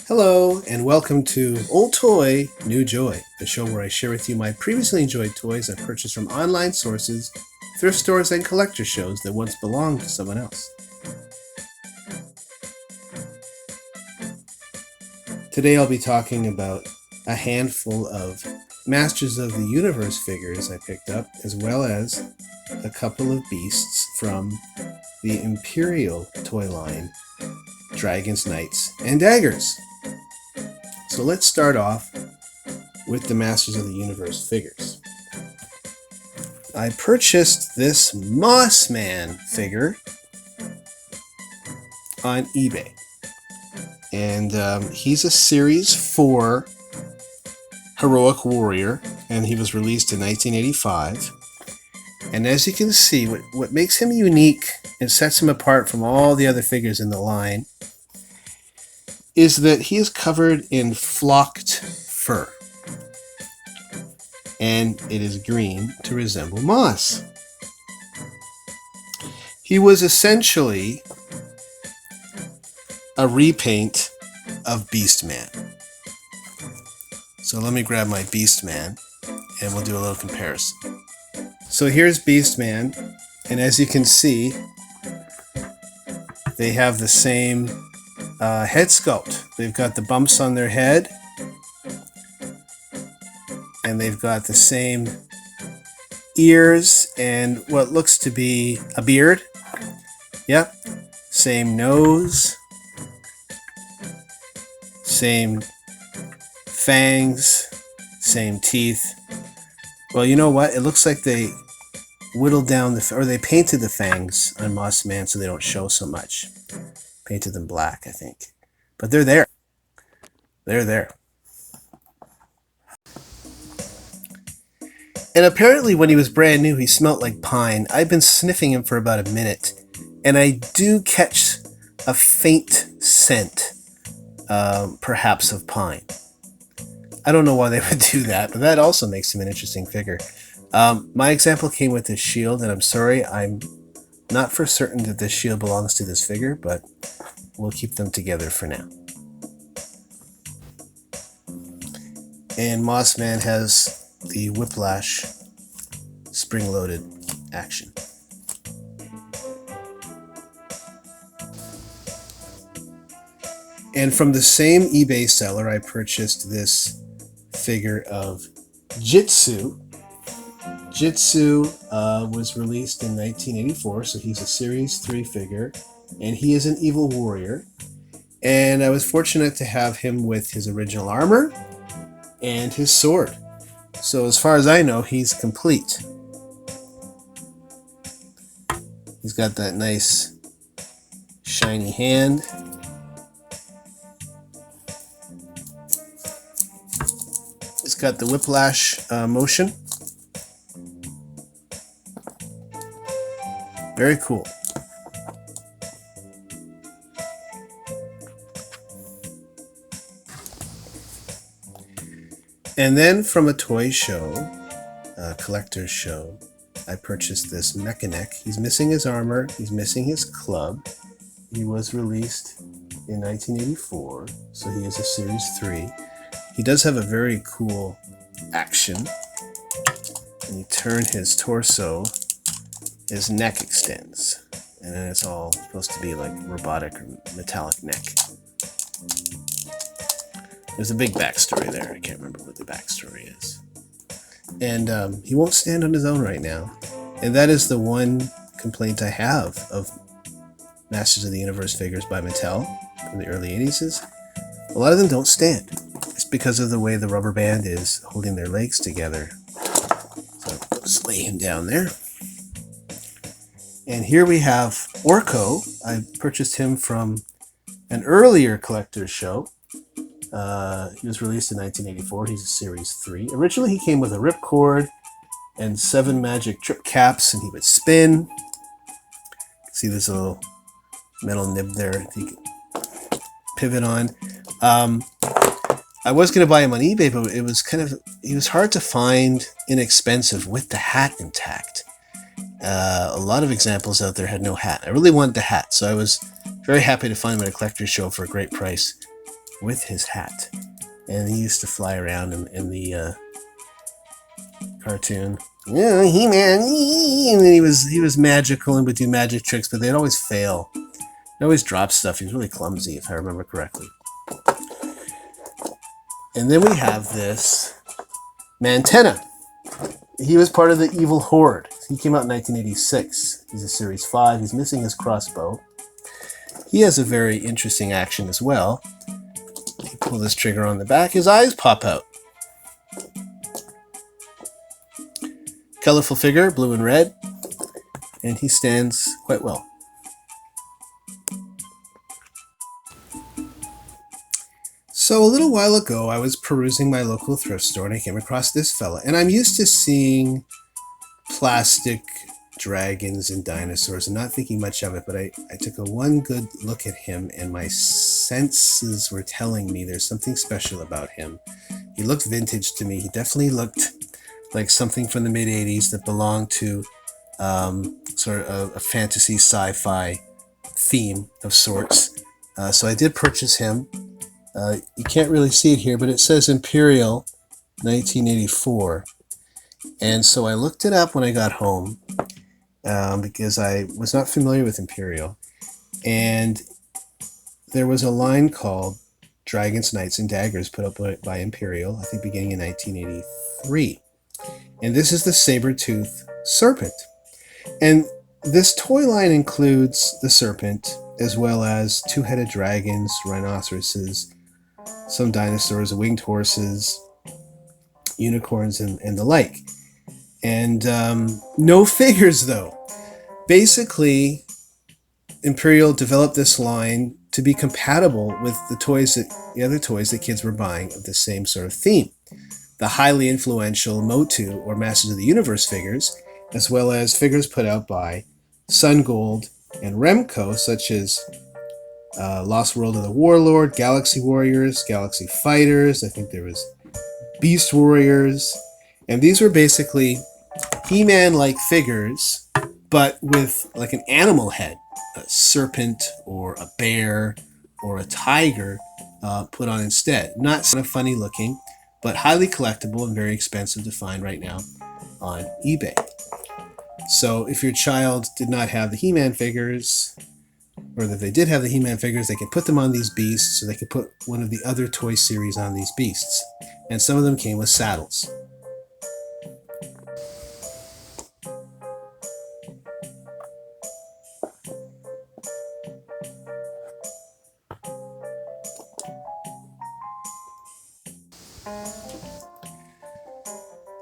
Hello, and welcome to Old Toy, New Joy, the show where I share with you my previously enjoyed toys I purchased from online sources, thrift stores, and collector shows that once belonged to someone else. Today I'll be talking about a handful of Masters of the Universe figures I picked up, as well as a couple of beasts from the Imperial toy line, Dragons, Knights, and Daggers. So let's start off with the Masters of the Universe figures. I purchased this Mossman figure on eBay. And he's a Series 4 Heroic Warrior, and he was released in 1985. And as you can see, what makes him unique and sets him apart from all the other figures in the line is that he is covered in flocked fur. And it is green to resemble moss. He was essentially a repaint of Beastman. So let me grab my Beastman and we'll do a little comparison. So here's Beastman, and as you can see, they have the same head sculpt. They've got the bumps on their head, and they've got the same ears and what looks to be a beard. Yep, same nose, same fangs, same teeth. Well, you know what? It looks like they whittled down they painted the fangs on Mossman so they don't show so much. Painted them black, I think. But they're there. They're there. And apparently when he was brand new, he smelled like pine. I've been sniffing him for about a minute, and I do catch a faint scent, perhaps of pine. I don't know why they would do that, but that also makes him an interesting figure. My example came with this shield, and I'm sorry, I'm not for certain that this shield belongs to this figure, but we'll keep them together for now. And Mossman has the whiplash spring-loaded action. And from the same eBay seller, I purchased this figure of Jitsu. Jitsu was released in 1984, so he's a Series 3 figure, and he is an evil warrior. And I was fortunate to have him with his original armor and his sword. So as far as I know, he's complete. He's got that nice shiny hand. He's got the whiplash motion. Very cool. And then from a toy show, a collector's show, I purchased this Mechanic. He's missing his armor. He's missing his club. He was released in 1984, so he is a Series 3. He does have a very cool action. When you turn his torso, his neck extends, and then it's all supposed to be like robotic or metallic neck. There's a big backstory there. I can't remember what the backstory is. And he won't stand on his own right now. And that is the one complaint I have of Masters of the Universe figures by Mattel from the early 80s is a lot of them don't stand. It's because of the way the rubber band is holding their legs together. So I'll just lay him down there. And here we have Orko. I purchased him from an earlier collector's show. He was released in 1984. He's a Series 3. Originally, he came with a ripcord and 7 magic trip caps, and he would spin. See this little metal nib there that you can pivot on. I was going to buy him on eBay, but he was hard to find inexpensive with the hat intact. A lot of examples out there had no hat. I really wanted the hat, so I was very happy to find him at a collector's show for a great price. with his hat. And he used to fly around in the cartoon. Yeah, He-Man, and then he was magical and would do magic tricks, but they'd always fail. He always dropped stuff. He was really clumsy, if I remember correctly. And then we have this Mantenna. He was part of the Evil Horde. He came out in 1986. He's a Series 5. He's missing his crossbow. He has a very interesting action as well. You pull this trigger on the back, his eyes pop out. Colorful figure, blue and red, and he stands quite well. So a little while ago, I was perusing my local thrift store and I came across this fella. And I'm used to seeing plastic dragons and dinosaurs and not thinking much of it, but I took one good look at him and my senses were telling me there's something special about him. He looked vintage to me. He definitely looked like something from the mid-'80s that belonged to sort of a fantasy sci-fi theme of sorts. So I did purchase him. You can't really see it here, but it says Imperial 1984. And so I looked it up when I got home because I was not familiar with Imperial. And there was a line called Dragons, Knights, and Daggers put up by Imperial, I think beginning in 1983. And this is the saber-tooth serpent. And this toy line includes the serpent, as well as two-headed dragons, rhinoceroses, some dinosaurs, winged horses, unicorns, and the like. And no figures, though. Basically, Imperial developed this line to be compatible with the other toys that kids were buying of the same sort of theme. The highly influential MOTU, or Masters of the Universe figures, as well as figures put out by Sun Gold and Remco, such as Lost World of the Warlord, Galaxy Warriors, Galaxy Fighters, I think there was Beast Warriors, and these were basically He-Man-like figures, but with like an animal head, a serpent or a bear or a tiger put on instead. Not kind of funny looking, but highly collectible and very expensive to find right now on eBay. So if your child did not have the He-Man figures, or if they did have the He-Man figures, they could put them on these beasts, so they could put one of the other toy series on these beasts. And some of them came with saddles.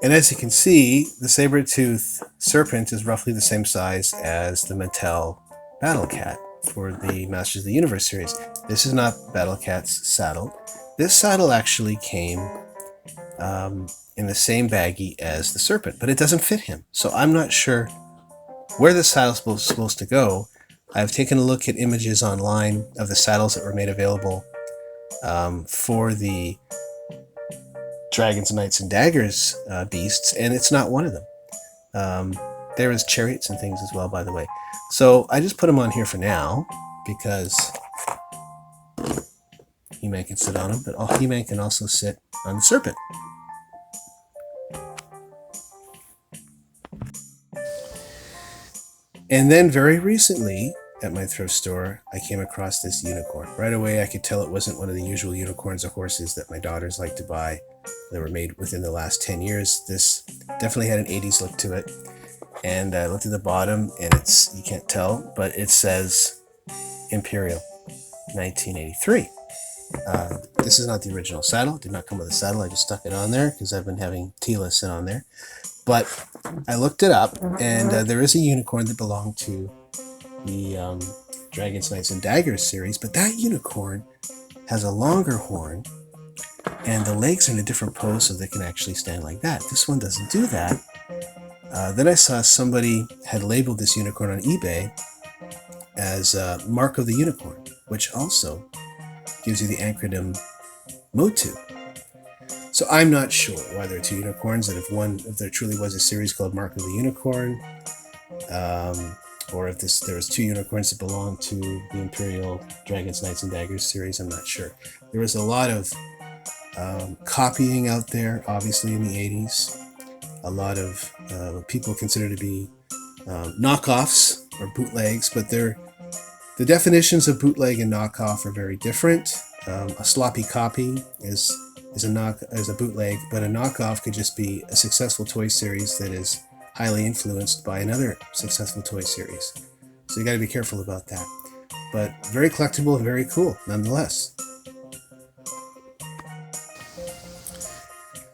And as you can see, the saber-tooth serpent is roughly the same size as the Mattel Battle Cat for the Masters of the Universe series. This is not Battle Cat's saddle. This saddle actually came in the same baggie as the serpent, but it doesn't fit him. So I'm not sure where the saddle's supposed to go. I've taken a look at images online of the saddles that were made available for the Dragons, Knights, and Daggers beasts, and it's not one of them. There is chariots and things as well, by the way. So I just put them on here for now because He-Man can sit on them, but He-Man can also sit on the serpent. And then very recently at my thrift store, I came across this unicorn. Right away, I could tell it wasn't one of the usual unicorns or horses that my daughters like to buy. They were made within the last 10 years. This definitely had an 80s look to it. And I looked at the bottom, and you can't tell, but it says Imperial 1983. This is not the original saddle. It did not come with a saddle. I just stuck it on there because I've been having Tila sit on there. But I looked it up, and there is a unicorn that belonged to the Dragons, Knights, and Daggers series, but that unicorn has a longer horn, and the legs are in a different pose so they can actually stand like that. This one doesn't do that. Then I saw somebody had labeled this unicorn on eBay as Mark of the Unicorn, which also gives you the acronym MOTU. So I'm not sure why there are two unicorns, and if there truly was a series called Mark of the Unicorn, or if there was 2 unicorns that belonged to the Imperial Dragons, Knights, and Daggers series. I'm not sure. There was a lot of copying out there, obviously, in the 80s. A lot of what people consider to be knockoffs or bootlegs, but the definitions of bootleg and knockoff are very different. A sloppy copy is a bootleg, but a knockoff could just be a successful toy series that is highly influenced by another successful toy series. So you got to be careful about that. But very collectible and very cool nonetheless.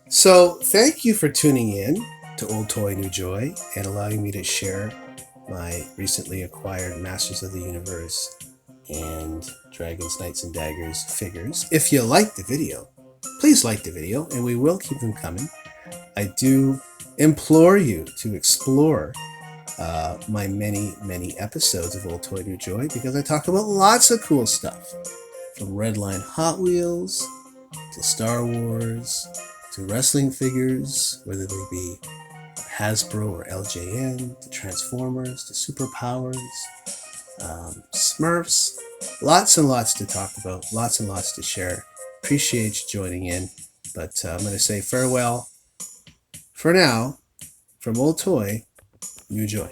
So thank you for tuning in to Old Toy New Joy and allowing me to share my recently acquired Masters of the Universe and Dragons, Knights, and Daggers figures. If you liked the video, please like the video, and we will keep them coming. I do implore you to explore my many episodes of Old Toy New Joy, because I talk about lots of cool stuff, from Redline Hot Wheels to Star Wars to wrestling figures, whether they be Hasbro or LJN, to Transformers, to Superpowers, Smurfs. Lots and lots to talk about, lots and lots to share. Appreciate you joining in, but I'm going to say farewell for now from Old Toy New Joy.